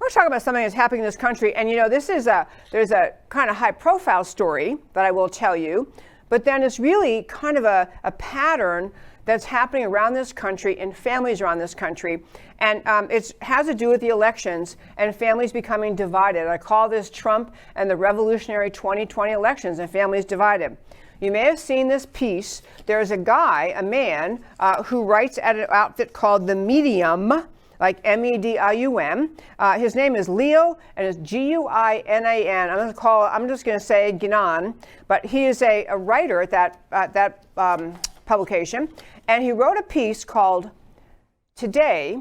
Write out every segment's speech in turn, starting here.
want to talk about something that's happening in this country. And, there's a kind of high-profile story that I will tell you, but then it's really kind of a pattern that's happening around this country in families around this country. And it has to do with the elections and families becoming divided. I call this Trump and the revolutionary 2020 elections and families divided. You may have seen this piece. There's a man, who writes at an outfit called The Medium, like Medium. His name is Leo, and it's Guinan. I'm just going to say Ginan, but he is a writer at that publication, and he wrote a piece called "Today,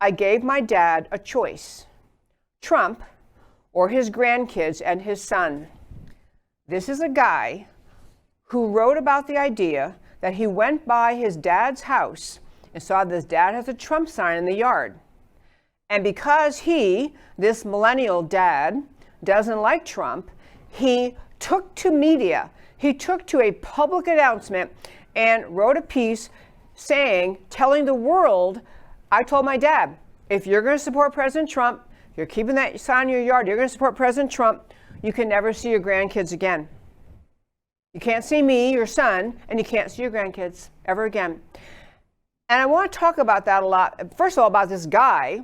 I Gave My Dad a Choice: Trump or his grandkids and his son." This is a guy who wrote about the idea that he went by his dad's house and saw that his dad has a Trump sign in the yard. And because this millennial dad, doesn't like Trump, he took to media. He took to a public announcement and wrote a piece telling the world, I told my dad, if you're going to support President Trump, if you're keeping that sign in your yard, you're going to support President Trump, you can never see your grandkids again. You can't see me, your son, and you can't see your grandkids ever again. And I want to talk about that a lot. First of all, about this guy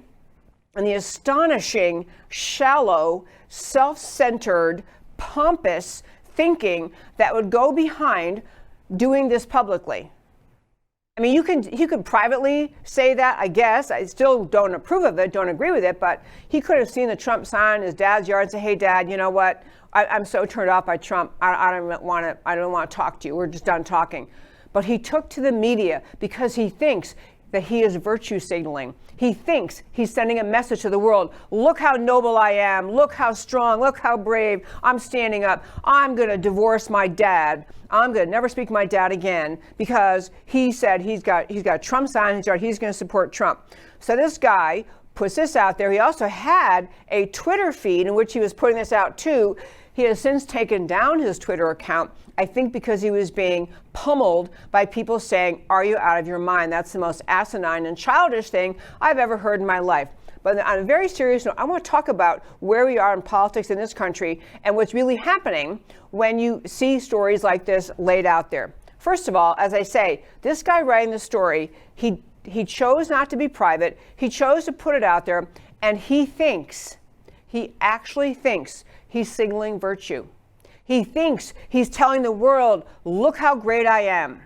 and the astonishing, shallow, self-centered, pompous thinking that would go behind doing this publicly. I mean, he could privately say that, I guess. I still don't approve of it, don't agree with it, but he could have seen the Trump sign in his dad's yard and say, hey, Dad, you know what? I'm so turned off by Trump. I don't want to talk to you. We're just done talking. But he took to the media because he thinks that he is virtue signaling. He thinks he's sending a message to the world. Look how noble I am. Look how strong. Look how brave. I'm standing up. I'm going to divorce my dad. I'm going to never speak to my dad again because he said he's got a Trump sign in his yard. He's going to support Trump. So this guy puts this out there. He also had a Twitter feed in which he was putting this out too. He has since taken down his Twitter account, I think because he was being pummeled by people saying, are you out of your mind? That's the most asinine and childish thing I've ever heard in my life. But on a very serious note, I want to talk about where we are in politics in this country and what's really happening when you see stories like this laid out there. First of all, as I say, this guy writing the story, he chose not to be private. He chose to put it out there, and he actually thinks he's signaling virtue. He thinks he's telling the world, look how great I am.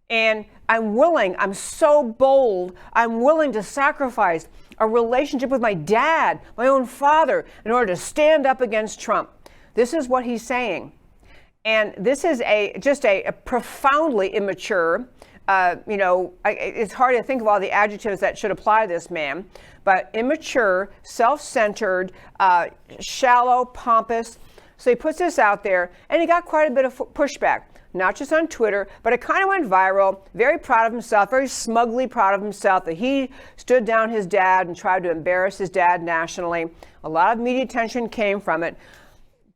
And I'm so bold, I'm willing to sacrifice a relationship with my dad, my own father, in order to stand up against Trump. This is what he's saying. And this is just a profoundly immature, it's hard to think of all the adjectives that should apply to this man, but immature, self-centered, shallow, pompous. So he puts this out there, and he got quite a bit of pushback, not just on Twitter, but it kind of went viral. Very proud of himself, very smugly proud of himself that he stood down his dad and tried to embarrass his dad nationally. A lot of media attention came from it.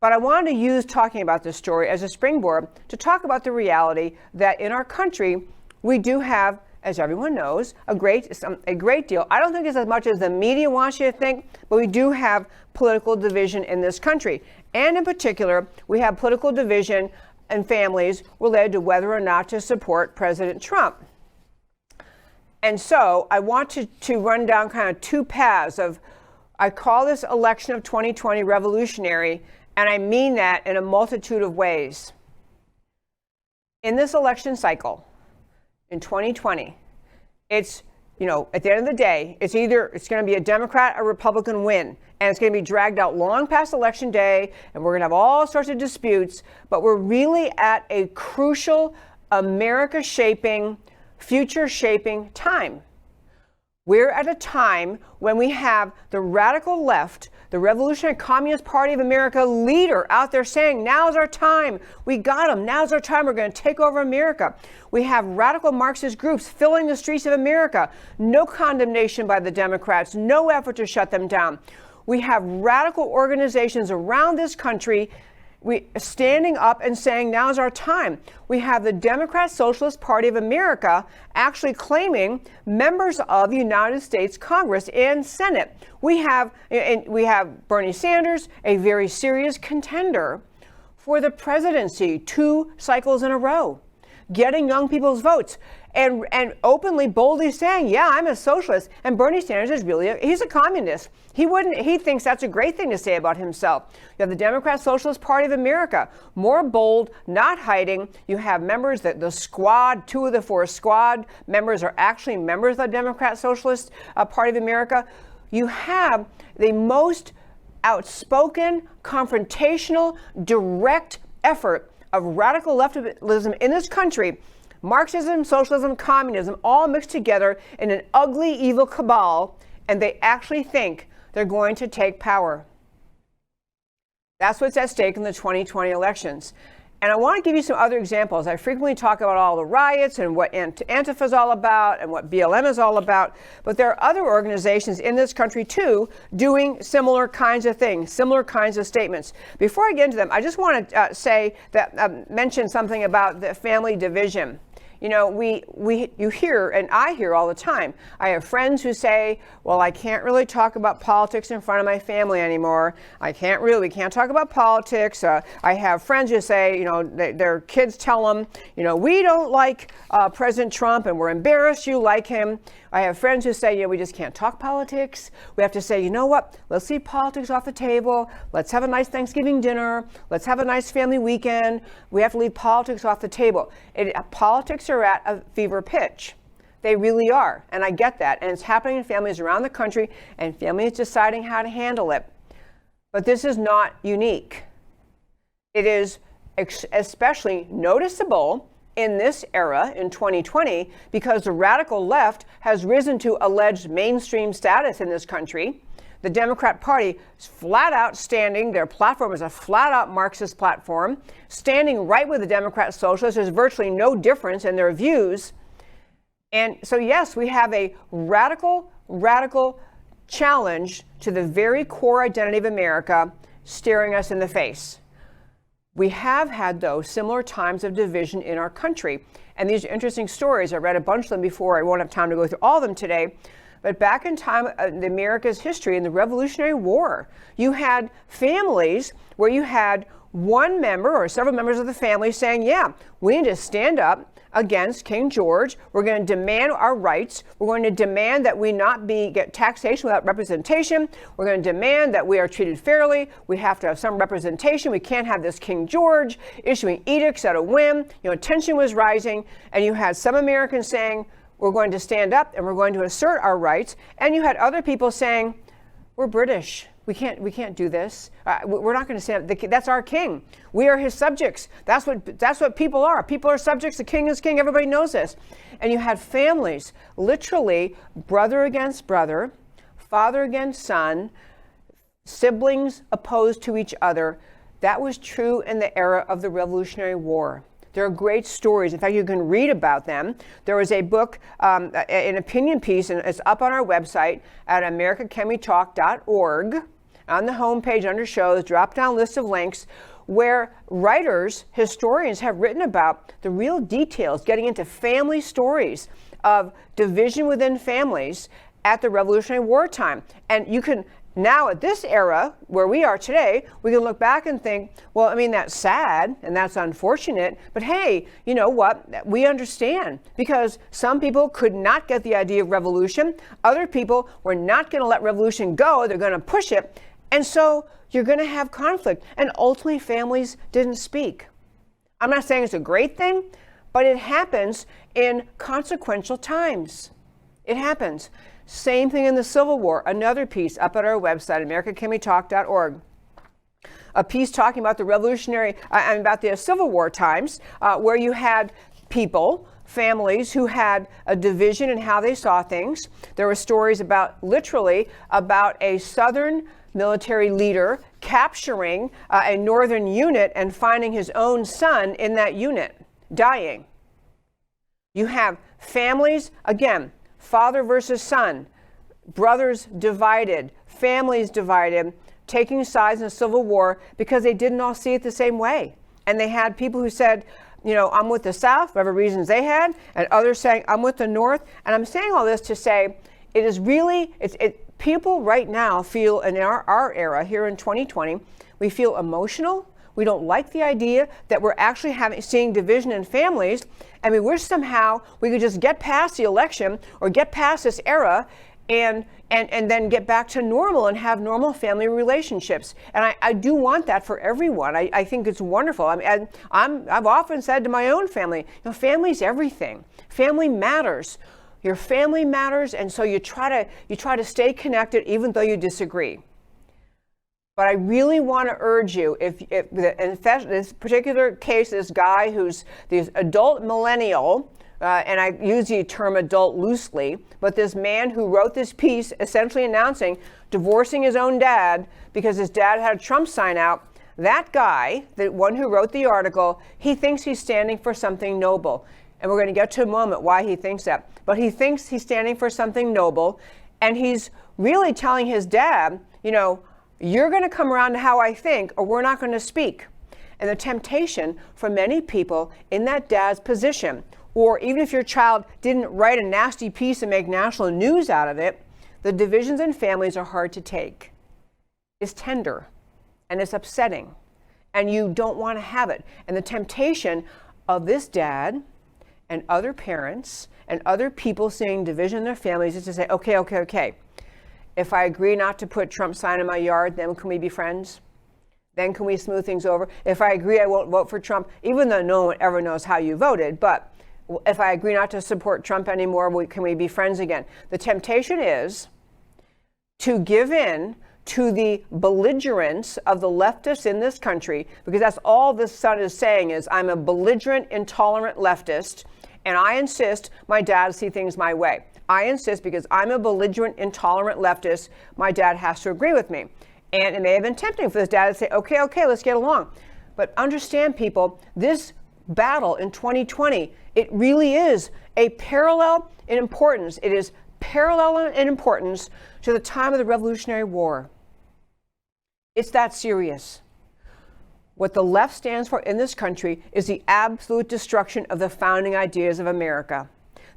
But I wanted to use talking about this story as a springboard to talk about the reality that in our country, we do have, as everyone knows, a great deal. I don't think it's as much as the media wants you to think, but we do have political division in this country. And in particular, we have political division in families related to whether or not to support President Trump. And so I want to run down kind of two paths of, I call this election of 2020 revolutionary, and I mean that in a multitude of ways. In this election cycle, in 2020, it's, at the end of the day, it's going to be a Democrat or Republican win, and it's going to be dragged out long past Election Day, and we're going to have all sorts of disputes, but we're really at a crucial America-shaping, future-shaping time. We're at a time when we have the radical left, the Revolutionary Communist Party of America leader out there saying, now's our time. We got them. Now's our time. We're going to take over America. We have radical Marxist groups filling the streets of America. No condemnation by the Democrats. No effort to shut them down. We have radical organizations around this country standing up and saying, now's our time. We have the Democrat Socialist Party of America actually claiming members of the United States Congress and Senate. We have Bernie Sanders, a very serious contender for the presidency 2 cycles in a row, getting young people's votes and openly, boldly saying, yeah, I'm a socialist. And Bernie Sanders is he's a communist. He thinks that's a great thing to say about himself. You have the Democrat Socialist Party of America, more bold, not hiding. You have members that the squad, 2 of the 4 squad members are actually members of the Democrat Socialist Party of America. You have the most outspoken, confrontational, direct effort of radical leftism in this country. Marxism, socialism, communism, all mixed together in an ugly, evil cabal, and they actually think they're going to take power. That's what's at stake in the 2020 elections. And I want to give you some other examples. I frequently talk about all the riots and what Antifa is all about and what BLM is all about. But there are other organizations in this country, too, doing similar kinds of things, similar kinds of statements. Before I get into them, I just want to mention something about the family division. You know, you hear, and I hear all the time, I have friends who say, well, I can't really talk about politics in front of my family anymore. We can't talk about politics. I have friends who say, you know, their kids tell them, you know, we don't like President Trump and we're embarrassed you like him. I have friends who say, yeah, we just can't talk politics. We have to say, you know what, let's leave politics off the table. Let's have a nice Thanksgiving dinner. Let's have a nice family weekend. We have to leave politics off the table. Politics are at a fever pitch. They really are, and I get that. And it's happening in families around the country, and families deciding how to handle it. But this is not unique. It is especially noticeable in this era, in 2020, because the radical left has risen to alleged mainstream status in this country. The Democrat Party is flat out standing, their platform is a flat out Marxist platform, standing right with the Democrat Socialists. There's virtually no difference in their views. And so, yes, we have a radical challenge to the very core identity of America staring us in the face. We have had, though, similar times of division in our country. And these are interesting stories. I read a bunch of them before. I won't have time to go through all of them today. But back in time, in America's history, in the Revolutionary War, you had families where you had one member or several members of the family saying, yeah, we need to stand up against King George. We're going to demand our rights. We're going to demand that we not get taxation without representation. We're going to demand that we are treated fairly. We have to have some representation. We can't have this King George issuing edicts at a whim. You know, tension was rising, and you had some Americans saying, we're going to stand up and we're going to assert our rights. And you had other people saying, we're British. We can't do this. We're not going to stand up. That's our king. We are his subjects. That's what people are. People are subjects. The king is king. Everybody knows this. And you had families, literally brother against brother, father against son, siblings opposed to each other. That was true in the era of the Revolutionary War. There are great stories. In fact, you can read about them. There was a book, an opinion piece, and it's up on our website at americacanwetalk.org. On the homepage under shows, drop-down list of links, where writers, historians have written about the real details, getting into family stories of division within families at the Revolutionary War time. And you can now, at this era, where we are today, we can look back and think, well, I mean, that's sad and that's unfortunate, but hey, you know what? We understand, because some people could not get the idea of revolution. Other people were not going to let revolution go. They're going to push it. And so you're going to have conflict. And ultimately, families didn't speak. I'm not saying it's a great thing, but it happens in consequential times. It happens. Same thing in the Civil War. Another piece up at our website, americacanwetalk.org. A piece talking about the about the Civil War times, where you had people, families who had a division in how they saw things. There were stories about a Southern military leader capturing a Northern unit and finding his own son in that unit, dying. You have families, again, father versus son, brothers divided, families divided, taking sides in the Civil War because they didn't all see it the same way. And they had people who said, I'm with the South, whatever reasons they had, and others saying, I'm with the North. And I'm saying all this to say, it is really, people right now feel in our era here in 2020, we feel emotional. We don't like the idea that we're actually seeing division in families. And we wish somehow we could just get past the election or get past this era and then get back to normal and have normal family relationships. And I do want that for everyone. I think it's wonderful. I've often said to my own family, family's everything. Family matters. Your family matters, and so you try to stay connected even though you disagree. But I really want to urge you, in this particular case, this guy who's this adult millennial, and I use the term adult loosely, but this man who wrote this piece essentially announcing divorcing his own dad because his dad had a Trump sign out, that guy, the one who wrote the article, he thinks he's standing for something noble. And we're going to get to a moment why he thinks that. But he thinks he's standing for something noble, and he's really telling his dad, you're going to come around to how I think, or we're not going to speak. And the temptation for many people in that dad's position, or even if your child didn't write a nasty piece and make national news out of it, the divisions in families are hard to take. It's tender, and it's upsetting, and you don't want to have it. And the temptation of this dad and other parents and other people seeing division in their families is to say, okay. If I agree not to put Trump sign in my yard, then can we be friends? Then can we smooth things over? If I agree I won't vote for Trump, even though no one ever knows how you voted, but if I agree not to support Trump anymore, can we be friends again? The temptation is to give in to the belligerence of the leftists in this country, because that's all this son is saying is, I'm a belligerent, intolerant leftist, and I insist my dad see things my way. I insist because I'm a belligerent, intolerant leftist, my dad has to agree with me. And it may have been tempting for this dad to say, okay, let's get along. But understand, people, this battle in 2020, it really is a parallel in importance. It is parallel in importance to the time of the Revolutionary War. It's that serious. What the left stands for in this country is the absolute destruction of the founding ideas of America.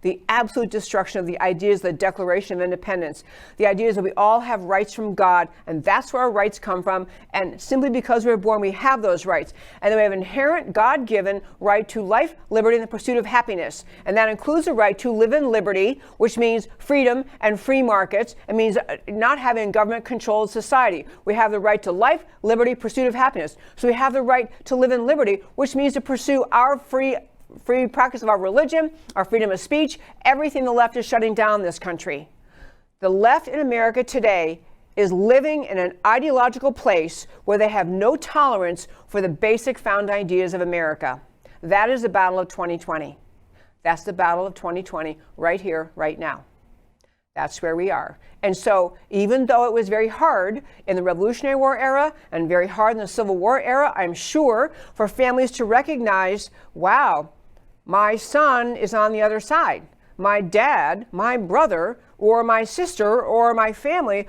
The absolute destruction of the ideas of the Declaration of Independence, the ideas that we all have rights from God, and that's where our rights come from, and simply because we were born, we have those rights. And then we have an inherent God-given right to life, liberty, and the pursuit of happiness. And that includes the right to live in liberty, which means freedom and free markets. It means not having a government-controlled society. We have the right to life, liberty, pursuit of happiness. So we have the right to live in liberty, which means to pursue our free practice of our religion, our freedom of speech, everything the left is shutting down in this country. The left in America today is living in an ideological place where they have no tolerance for the basic founding ideas of America. That is the battle of 2020. That's the battle of 2020 right here, right now. That's where we are. And so even though it was very hard in the Revolutionary War era and very hard in the Civil War era, I'm sure for families to recognize, wow, my son is on the other side. My dad, my brother, or my sister, or my family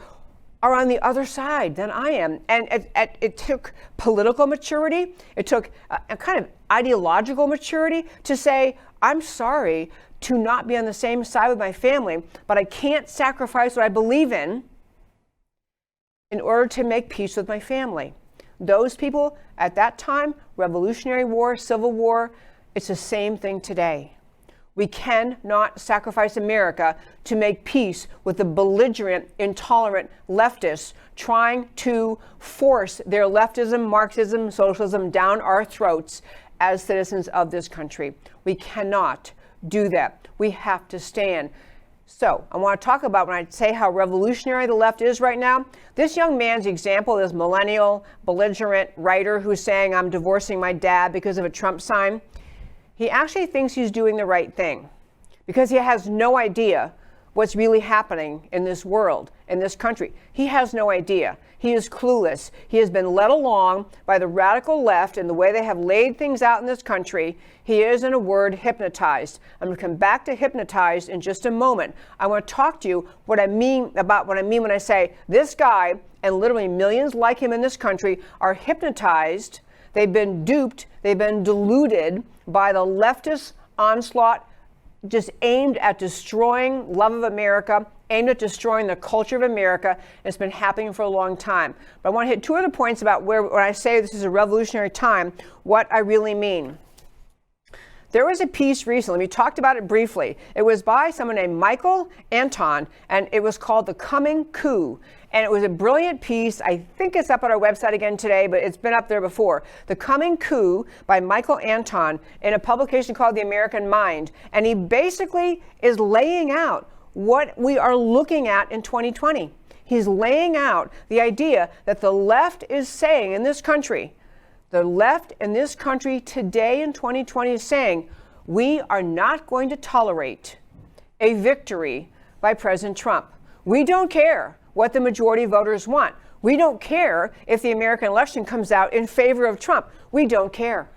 are on the other side than I am. And it took political maturity. It took a kind of ideological maturity to say, I'm sorry to not be on the same side with my family, but I can't sacrifice what I believe in order to make peace with my family. Those people at that time, Revolutionary War, Civil War, it's the same thing today. We cannot sacrifice America to make peace with the belligerent, intolerant leftists trying to force their leftism, Marxism, socialism down our throats as citizens of this country. We cannot do that. We have to stand. So I want to talk about, when I say how revolutionary the left is right now, this young man's example, this millennial, belligerent writer who's saying, I'm divorcing my dad because of a Trump sign. He actually thinks he's doing the right thing because he has no idea what's really happening in this world, in this country. He has no idea. He is clueless. He has been led along by the radical left and the way they have laid things out in this country. He is, in a word, hypnotized. I'm going to come back to hypnotized in just a moment. I want to talk to you what I mean when I say this guy and literally millions like him in this country are hypnotized. They've been duped. They've been deluded by the leftist onslaught just aimed at destroying love of America, aimed at destroying the culture of America. It's been happening for a long time. But I want to hit two other points about where, when I say this is a revolutionary time, what I really mean. There was a piece recently, we talked about it briefly. It was by someone named Michael Anton, and it was called The Coming Coup. And it was a brilliant piece. I think it's up on our website again today, but it's been up there before. The Coming Coup by Michael Anton in a publication called The American Mind. And he basically is laying out what we are looking at in 2020. He's laying out the idea that the left is saying in this country, the left in this country today in 2020 is saying, we are not going to tolerate a victory by President Trump. We don't care what the majority of voters want. We don't care if the American election comes out in favor of Trump. We don't care.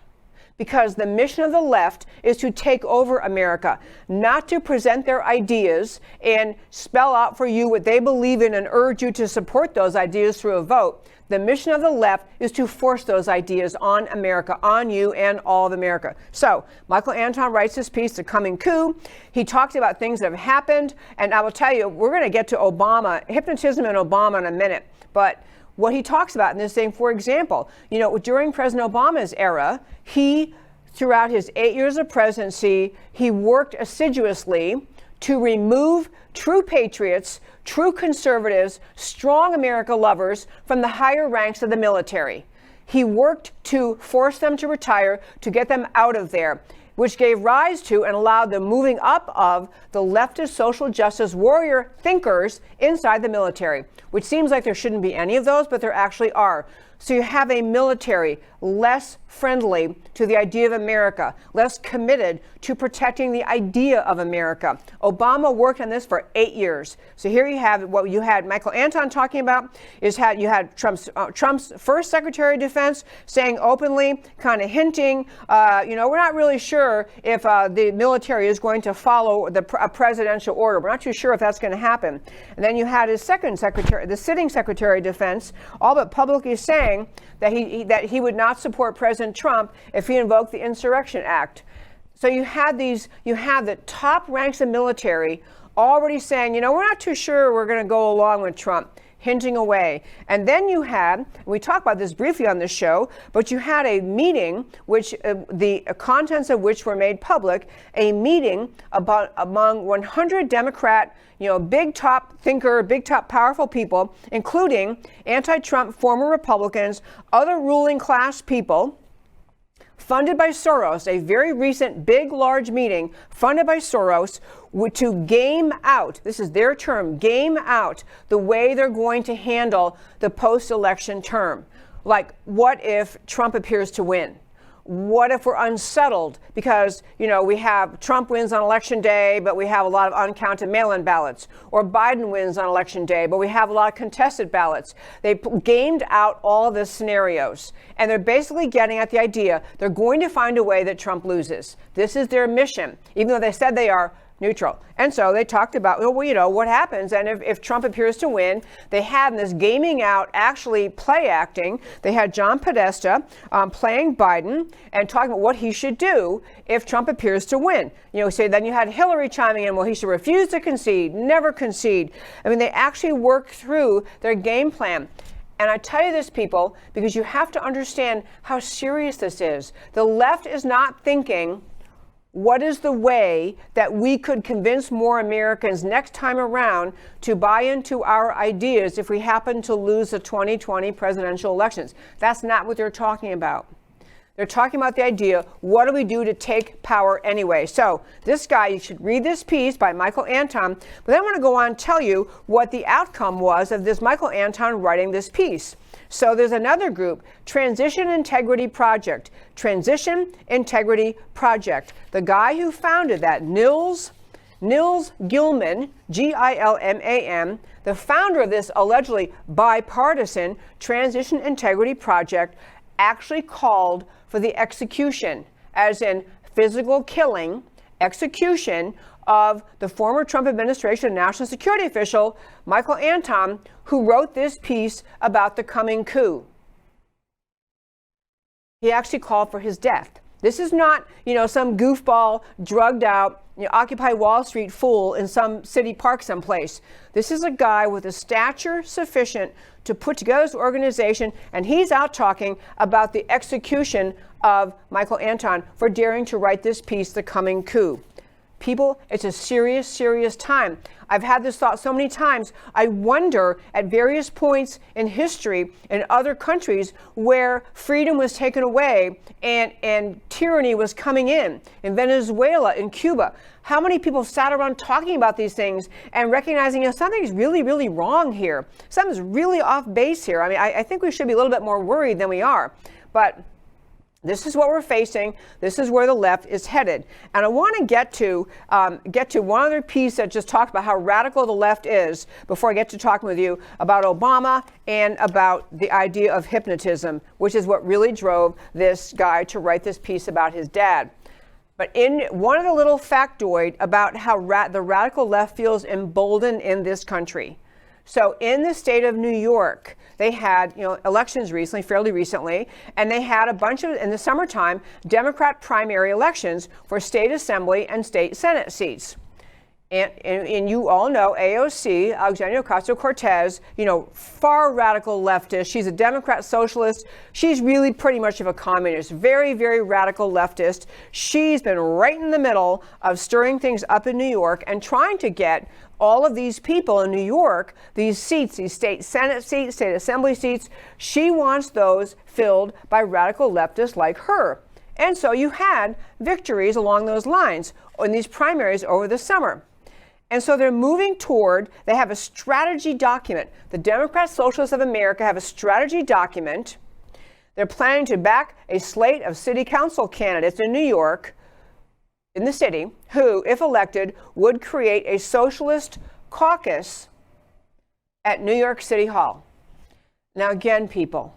Because the mission of the left is to take over America, not to present their ideas and spell out for you what they believe in and urge you to support those ideas through a vote. The mission of the left is to force those ideas on America, on you and all of America. So Michael Anton writes this piece, The Coming Coup. He talks about things that have happened. And I will tell you, we're going to get to Obama, hypnotism and Obama in a minute. But what he talks about in this thing, for example, during President Obama's era, he, throughout his 8 years of presidency, he worked assiduously to remove true patriots, true conservatives, strong America lovers from the higher ranks of the military. He worked to force them to retire, to get them out of there, which gave rise to and allowed the moving up of the leftist social justice warrior thinkers inside the military, which seems like there shouldn't be any of those, but there actually are. So you have a military less friendly to the idea of America, less committed to protecting the idea of America. Obama worked on this for 8 years. So here you have what you had Michael Anton talking about is you had Trump's first Secretary of Defense saying openly, kind of hinting, we're not really sure if the military is going to follow a presidential order. We're not too sure if that's going to happen. And then you had his second secretary, the sitting Secretary of Defense, all but publicly saying that he would not support President Trump if he invoked the Insurrection Act. So you had the top ranks of military already saying, we're not too sure we're going to go along with Trump, hinting away. And then you had, we talked about this briefly on this show, but you had a meeting which the contents of which were made public, a meeting among 100 Democrat, big top thinker, big top powerful people, including anti-Trump former Republicans, other ruling class people, funded by Soros, a very recent, big, large meeting funded by Soros to game out, this is their term, game out the way they're going to handle the post-election term. Like, what if Trump appears to win? What if we're unsettled because, we have Trump wins on election day, but we have a lot of uncounted mail-in ballots, or Biden wins on election day, but we have a lot of contested ballots. They gamed out all the scenarios, and they're basically getting at the idea they're going to find a way that Trump loses. This is their mission, even though they said they are neutral. And so they talked about, what happens, and if Trump appears to win. They had this gaming out, actually play acting. They had John Podesta playing Biden and talking about what he should do if Trump appears to win. Then you had Hillary chiming in, well, he should refuse to concede, never concede. I mean, they actually worked through their game plan. And I tell you this, people, because you have to understand how serious this is. The left is not thinking, what is the way that we could convince more Americans next time around to buy into our ideas if we happen to lose the 2020 presidential elections? That's not what they're talking about. They're talking about the idea, what do we do to take power anyway? So this guy, you should read this piece by Michael Anton, but then I want to go on and tell you what the outcome was of this Michael Anton writing this piece. So there's another group, Transition Integrity Project. Transition Integrity Project. The guy who founded that, Nils Gilman, Gilman, the founder of this allegedly bipartisan Transition Integrity Project, actually called for the execution, as in physical killing, execution of the former Trump administration national security official, Michael Anton, who wrote this piece about the coming coup. He actually called for his death. This is not, some goofball, drugged out, Occupy Wall Street fool in some city park someplace. This is a guy with a stature sufficient to put together this organization, and he's out talking about the execution of Michael Anton for daring to write this piece, The Coming Coup. People, it's a serious, serious time. I've had this thought so many times. I wonder at various points in history in other countries where freedom was taken away and tyranny was coming in Venezuela, in Cuba. How many people sat around talking about these things and recognizing, something's really, really wrong here. Something's really off base here. I mean, I think we should be a little bit more worried than we are. But this is what we're facing. This is where the left is headed. And I want to get to one other piece that just talks about how radical the left is before I get to talking with you about Obama and about the idea of hypnotism, which is what really drove this guy to write this piece about his dad. But in one of the little factoid about how the radical left feels emboldened in this country. So in the state of New York, they had, elections recently, fairly recently, and they had a bunch of, in the summertime, Democrat primary elections for state assembly and state senate seats. And you all know AOC, Alexandria Ocasio-Cortez, far radical leftist. She's a Democrat socialist. She's really pretty much of a communist, very, very radical leftist. She's been right in the middle of stirring things up in New York and trying to get all of these people in New York, these seats, these state senate seats, state assembly seats, she wants those filled by radical leftists like her. And so you had victories along those lines in these primaries over the summer. And so they're moving toward, they have a strategy document. The Democrat Socialists of America have a strategy document. They're planning to back a slate of city council candidates in New York, in the city, who, if elected, would create a socialist caucus at New York City Hall. Now, again, people,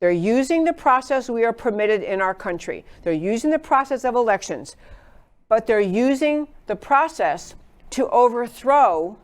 they're using the process we are permitted in our country. They're using the process of elections, but they're using the process to overthrow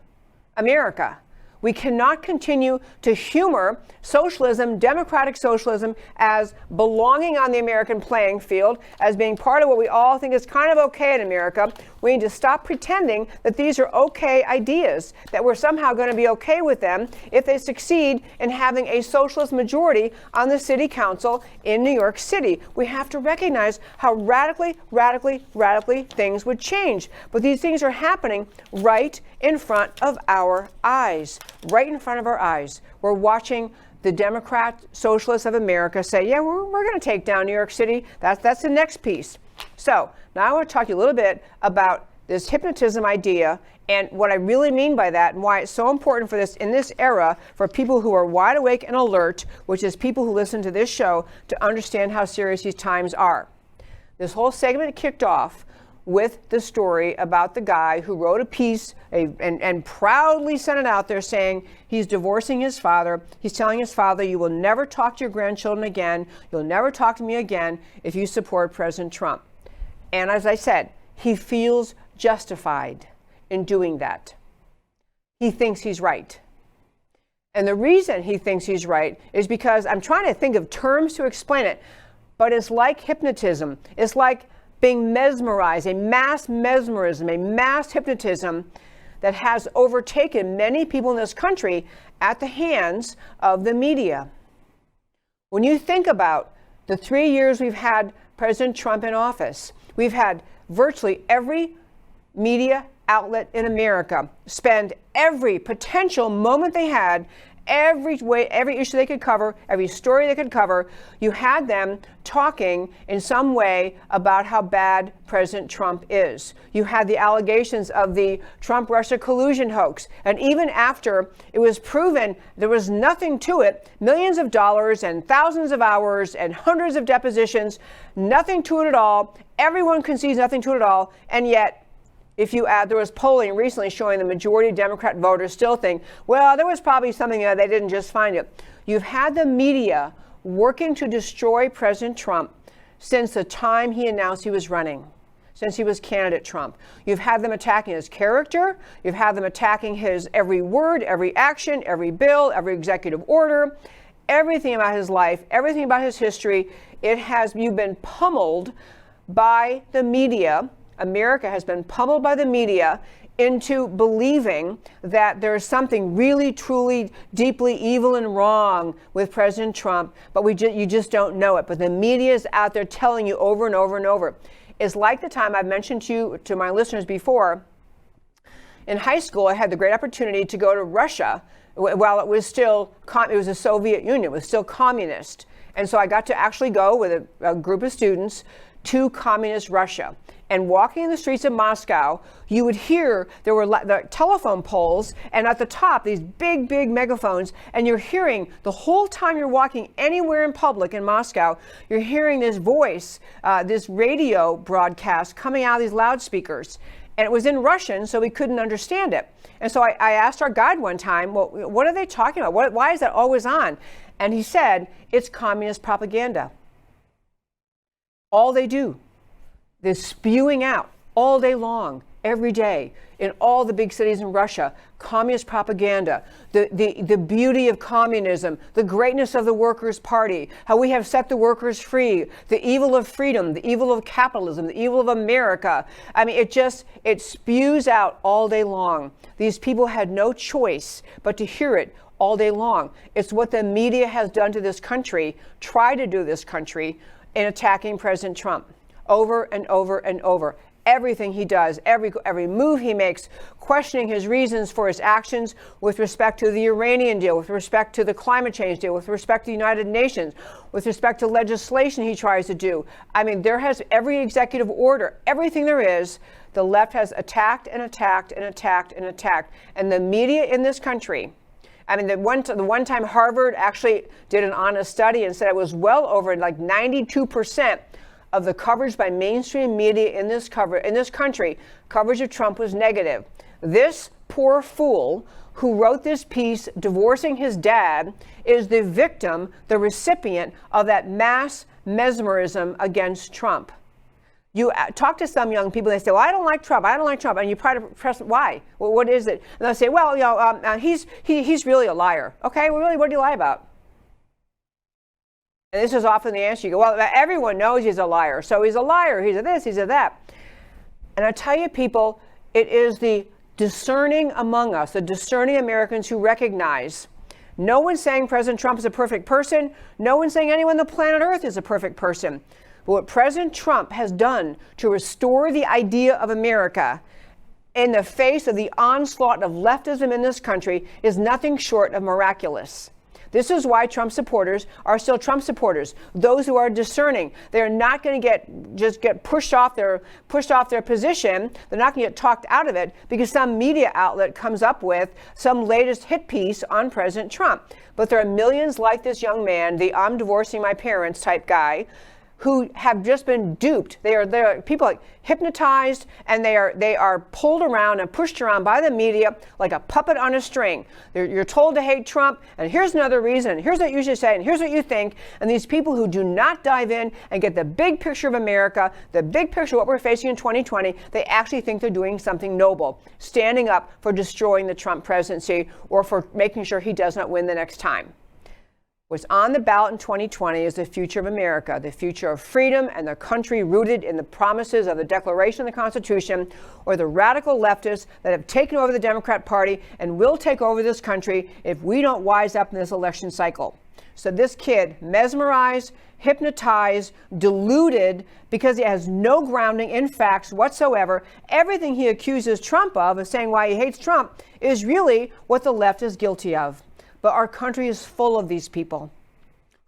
America. We cannot continue to humor socialism, democratic socialism, as belonging on the American playing field, as being part of what we all think is kind of okay in America. We need to stop pretending that these are okay ideas, that we're somehow going to be okay with them if they succeed in having a socialist majority on the city council in New York City. We have to recognize how radically things would change. But these things are happening right in front of our eyes. Right in front of our eyes. We're watching the Democrat Socialists of America say, yeah, we're going to take down New York City. That's the next piece. So now I want to talk to you a little bit about this hypnotism idea and what I really mean by that and why it's so important for this in this era for people who are wide awake and alert, which is people who listen to this show, to understand how serious these times are. This whole segment kicked off with the story about the guy who wrote a piece and proudly sent it out there saying he's divorcing his father. He's telling his father, you will never talk to your grandchildren again. You'll never talk to me again if you support President Trump. And as I said, he feels justified in doing that. He thinks he's right. And the reason he thinks he's right is because I'm trying to think of terms to explain it, but it's like hypnotism. It's like being mesmerized, a mass mesmerism, a mass hypnotism that has overtaken many people in this country at the hands of the media. When you think about the 3 years we've had President Trump in office, we've had virtually every media outlet in America spend every potential moment they had, every issue they could cover, every story they could cover. You had them talking in some way about how bad President Trump is. You had the allegations of the Trump-Russia collusion hoax. And even after it was proven there was nothing to it, millions of dollars and thousands of hours and hundreds of depositions, nothing to it at all. Everyone concedes nothing to it at all. And yet, if you add, there was polling recently showing the majority of Democrat voters still think, well, there was probably something they didn't just find it. You've had the media working to destroy President Trump since the time he announced he was running. since he was candidate Trump. You've had them attacking his character. You've had them attacking his every word, every action, every bill, every executive order, everything about his life, everything about his history. You've been pummeled by the media. America has been pummeled by the media into believing that there's something really, truly, deeply evil and wrong with President Trump, but you just don't know it. But the media is out there telling you over and over and over. It's like the time I've mentioned to my listeners before. In high school, I had the great opportunity to go to Russia while it was still, it was the Soviet Union, it was still communist. And so I got to actually go with a group of students to communist Russia. And walking in the streets of Moscow, you would hear there were the telephone poles, and at the top, these big, big megaphones, and you're hearing the whole time you're walking anywhere in public in Moscow, you're hearing this voice, this radio broadcast coming out of these loudspeakers. And it was in Russian, so we couldn't understand it. And so I asked our guide one time, well, what are they talking about? Why is that always on? And he said, it's communist propaganda. All they do. They're spewing out all day long, every day, in all the big cities in Russia, communist propaganda, the beauty of communism, the greatness of the Workers' Party, how we have set the workers free, the evil of freedom, the evil of capitalism, the evil of America. I mean, it spews out all day long. These people had no choice but to hear it all day long. It's what the media has done to this country, tried to do this country, in attacking President Trump. Over and over and over. Everything he does, every move he makes, questioning his reasons for his actions with respect to the Iranian deal, with respect to the climate change deal, with respect to the United Nations, with respect to legislation he tries to do. I mean, every executive order, everything there is, the left has attacked and attacked and attacked and attacked. And the media in this country, I mean, the one time Harvard actually did an honest study and said it was well over like 92% of the coverage by mainstream media in this country, coverage of Trump was negative. This poor fool who wrote this piece divorcing his dad is the victim, the recipient of that mass mesmerism against Trump. You talk to some young people, they say, well, I don't like Trump, and you press, why? Well, what is it? And they'll say, well, he's really a liar. Okay, well, really, what do you lie about? And this is often the answer. You go, well, everyone knows he's a liar. So he's a liar. He's a this, he's a that. And I tell you, people, it is the discerning among us, the discerning Americans who recognize no one's saying President Trump is a perfect person. No one's saying anyone on the planet Earth is a perfect person. But what President Trump has done to restore the idea of America in the face of the onslaught of leftism in this country is nothing short of miraculous. This is why Trump supporters are still Trump supporters. Those who are discerning, they're not going to get pushed off their position. They're not going to get talked out of it because some media outlet comes up with some latest hit piece on President Trump. But there are millions like this young man, the I'm divorcing my parents type guy, who have just been duped. They are people like hypnotized, and they are pulled around and pushed around by the media like a puppet on a string. You're told to hate Trump, and here's another reason, and here's what you should say, and here's what you think. And these people who do not dive in and get the big picture of America, the big picture of what we're facing in 2020, they actually think they're doing something noble, standing up for destroying the Trump presidency or for making sure he does not win the next time. What's on the ballot in 2020 is the future of America, the future of freedom and the country rooted in the promises of the Declaration of the Constitution, or the radical leftists that have taken over the Democrat Party and will take over this country if we don't wise up in this election cycle. So this kid, mesmerized, hypnotized, deluded, because he has no grounding in facts whatsoever, everything he accuses Trump of saying why he hates Trump is really what the left is guilty of. But our country is full of these people,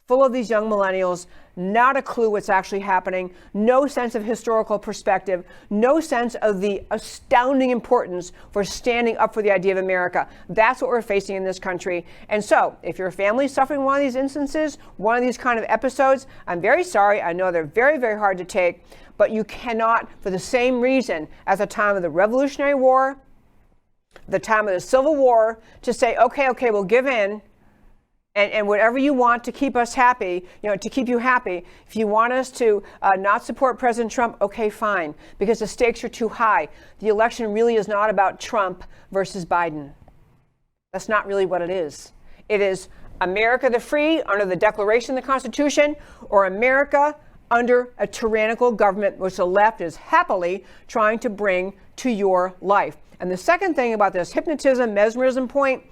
full of these young millennials, not a clue what's actually happening, no sense of historical perspective, no sense of the astounding importance for standing up for the idea of America. That's what we're facing in this country. And so if your family is suffering one of these instances, one of these kind of episodes, I'm very sorry. I know they're very, very hard to take, but you cannot, for the same reason at the time of the Revolutionary War, the time of the Civil War, to say, okay, we'll give in and whatever you want to keep us happy, to keep you happy. If you want us to not support President Trump, okay, fine, because the stakes are too high. The election really is not about Trump versus Biden. That's not really what it is. It is America the free under the Declaration of the Constitution, or America under a tyrannical government, which the left is happily trying to bring to your life. And the second thing about this hypnotism, mesmerism point,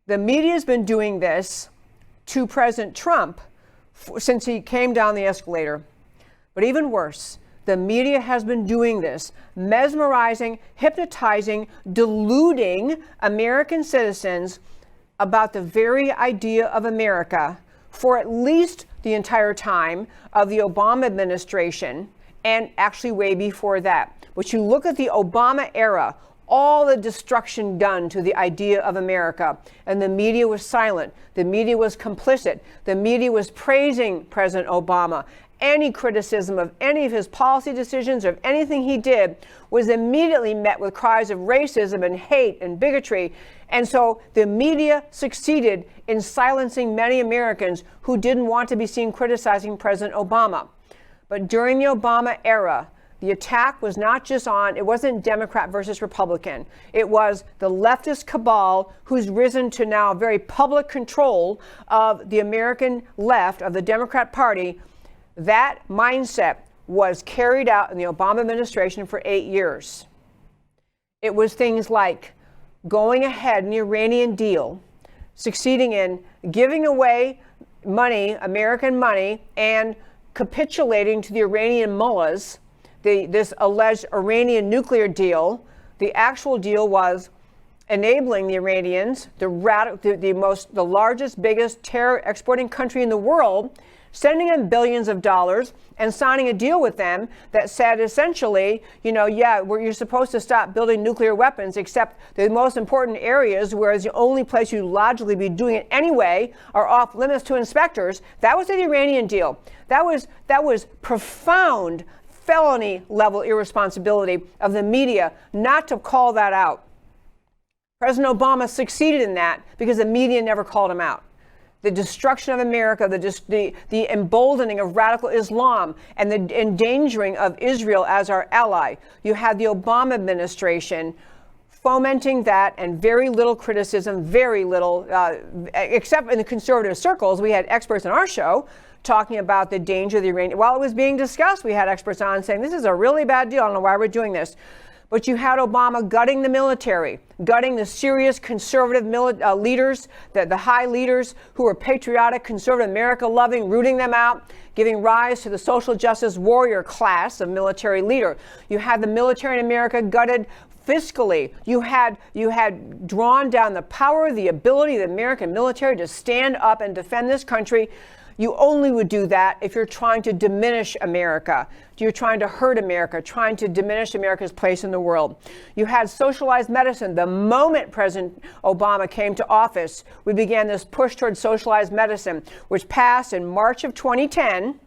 the media has been doing this to President Trump since he came down the escalator. But even worse, the media has been doing this, mesmerizing, hypnotizing, deluding American citizens about the very idea of America for at least the entire time of the Obama administration, and actually way before that. But you look at the Obama era, all the destruction done to the idea of America, and the media was silent. The media was complicit. The media was praising President Obama. Any criticism of any of his policy decisions or of anything he did was immediately met with cries of racism and hate and bigotry. And so the media succeeded in silencing many Americans who didn't want to be seen criticizing President Obama. But during the Obama era, the attack was not just it wasn't Democrat versus Republican. It was the leftist cabal who's risen to now very public control of the American left, of the Democrat Party. That mindset was carried out in the Obama administration for 8 years. It was things like going ahead in the Iranian deal, succeeding in giving away money, American money, and capitulating to the Iranian mullahs, this alleged Iranian nuclear deal. The actual deal was enabling the Iranians, the largest, biggest terror exporting country in the world, sending them billions of dollars and signing a deal with them that said essentially, you're supposed to stop building nuclear weapons, except the most important areas, whereas the only place you'd logically be doing it anyway are off limits to inspectors. That was the Iranian deal. That was profound felony level irresponsibility of the media not to call that out. President Obama succeeded in that because the media never called him out. The destruction of America, the emboldening of radical Islam, and the endangering of Israel as our ally. You had the Obama administration fomenting that, and very little criticism, very little, except in the conservative circles. We had experts on our show talking about the danger of the Iranian. While it was being discussed, we had experts on saying, this is a really bad deal. I don't know why we're doing this. But you had Obama gutting the military, gutting the serious conservative leaders, the high leaders who were patriotic, conservative, America-loving, rooting them out, giving rise to the social justice warrior class of military leader. You had the military in America gutted fiscally. You had drawn down the power, the ability of the American military to stand up and defend this country. You only would do that if you're trying to diminish America. You're trying to hurt America, trying to diminish America's place in the world. You had socialized medicine. The moment President Obama came to office, we began this push towards socialized medicine, which passed in March of 2010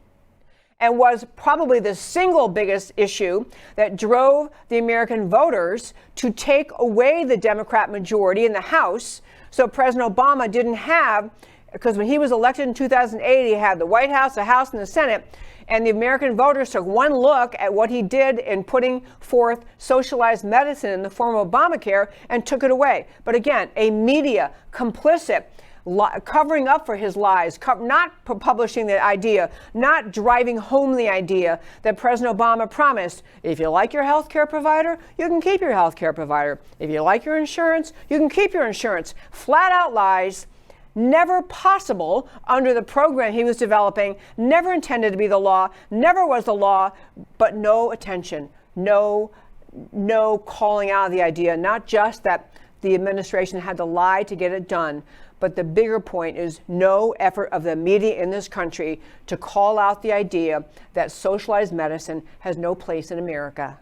and was probably the single biggest issue that drove the American voters to take away the Democrat majority in the House. So President Obama didn't have, because when he was elected in 2008, he had the White House, the House, and the Senate. And the American voters took one look at what he did in putting forth socialized medicine in the form of Obamacare and took it away. But again, a media complicit, covering up for his lies, not publishing the idea, not driving home the idea that President Obama promised, if you like your health care provider, you can keep your health care provider. If you like your insurance, you can keep your insurance. Flat out lies. Never possible under the program he was developing, never intended to be the law, never was the law, but no attention, no calling out of the idea, not just that the administration had to lie to get it done, but the bigger point is no effort of the media in this country to call out the idea that socialized medicine has no place in America.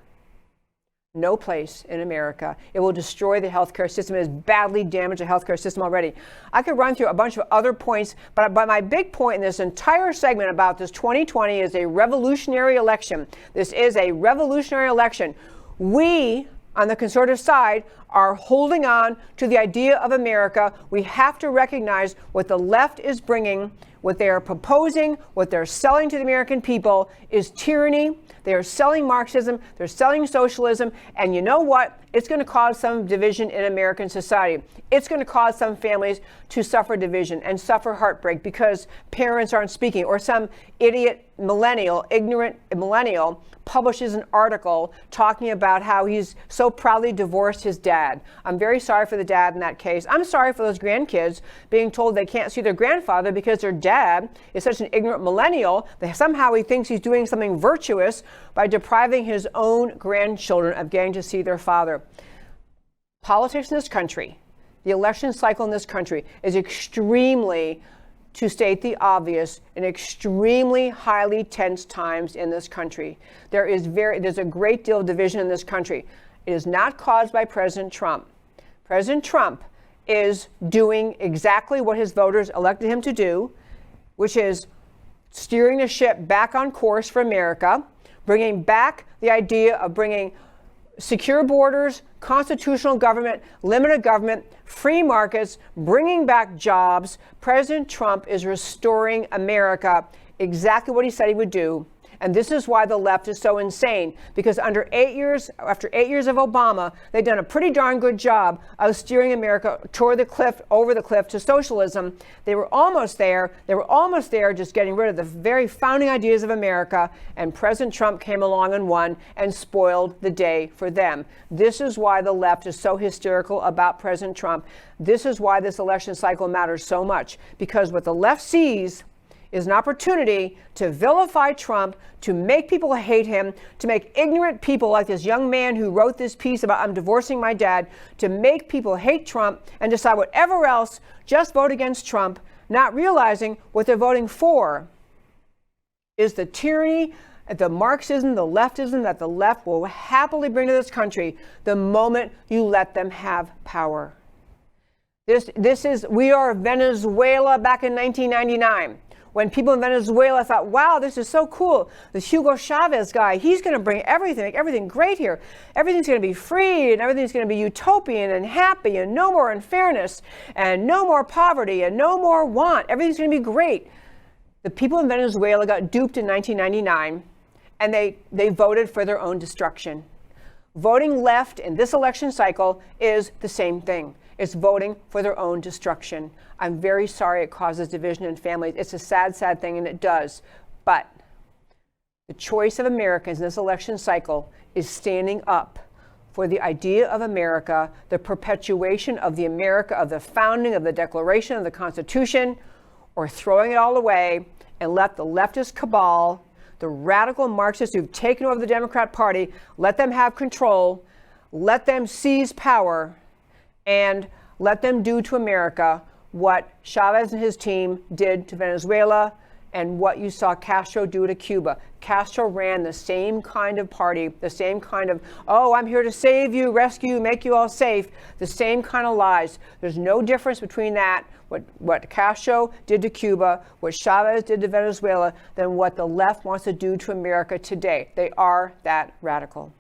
No place in America. It will destroy the healthcare system. It has badly damaged the healthcare system already. I could run through a bunch of other points, but my big point in this entire segment about this 2020 is a revolutionary election. This is a revolutionary election. We, on the conservative side, are holding on to the idea of America. We have to recognize what the left is bringing, what they are proposing, what they're selling to the American people is tyranny. They are selling Marxism, they're selling socialism, and you know what? It's going to cause some division in American society. It's going to cause some families to suffer division and suffer heartbreak because parents aren't speaking, or some idiot millennial, ignorant millennial, publishes an article talking about how he's so proudly divorced his dad. I'm very sorry for the dad in that case. I'm sorry for those grandkids being told they can't see their grandfather because their dad is such an ignorant millennial that somehow he thinks he's doing something virtuous by depriving his own grandchildren of getting to see their father. Politics in this country, the election cycle in this country is extremely, to state the obvious, in extremely highly tense times in this country. There's a great deal of division in this country. It is not caused by President Trump. President Trump is doing exactly what his voters elected him to do, which is steering the ship back on course for America, bringing back the idea of bringing secure borders, constitutional government, limited government, free markets, bringing back jobs. President Trump is restoring America, exactly what he said he would do. And this is why the left is so insane, because after 8 years of Obama, they've done a pretty darn good job of steering America toward the cliff, over the cliff to socialism. They were almost there. They were almost there, just getting rid of the very founding ideas of America. And President Trump came along and won and spoiled the day for them. This is why the left is so hysterical about President Trump. This is why this election cycle matters so much, because what the left sees is an opportunity to vilify Trump, to make people hate him, to make ignorant people like this young man who wrote this piece about I'm divorcing my dad, to make people hate Trump and decide whatever else, just vote against Trump, not realizing what they're voting for is the tyranny, the Marxism, the leftism that the left will happily bring to this country the moment you let them have power. We are Venezuela back in 1999. When people in Venezuela thought, wow, this is so cool. This Hugo Chavez guy, he's going to bring everything, make everything great here. Everything's going to be free and everything's going to be utopian and happy and no more unfairness and no more poverty and no more want. Everything's going to be great. The people in Venezuela got duped in 1999 and they voted for their own destruction. Voting left in this election cycle is the same thing. It's voting for their own destruction. I'm very sorry it causes division in families. It's a sad, sad thing, and it does. But the choice of Americans in this election cycle is standing up for the idea of America, the perpetuation of the America of the founding, of the Declaration, of the Constitution, or throwing it all away and let the leftist cabal, the radical Marxists who've taken over the Democrat Party, let them have control, let them seize power, and let them do to America what Chavez and his team did to Venezuela and what you saw Castro do to Cuba. Castro ran the same kind of party, the same kind of, oh, I'm here to save you, rescue you, make you all safe, the same kind of lies. There's no difference between that, what Castro did to Cuba, what Chavez did to Venezuela, than what the left wants to do to America today. They are that radical.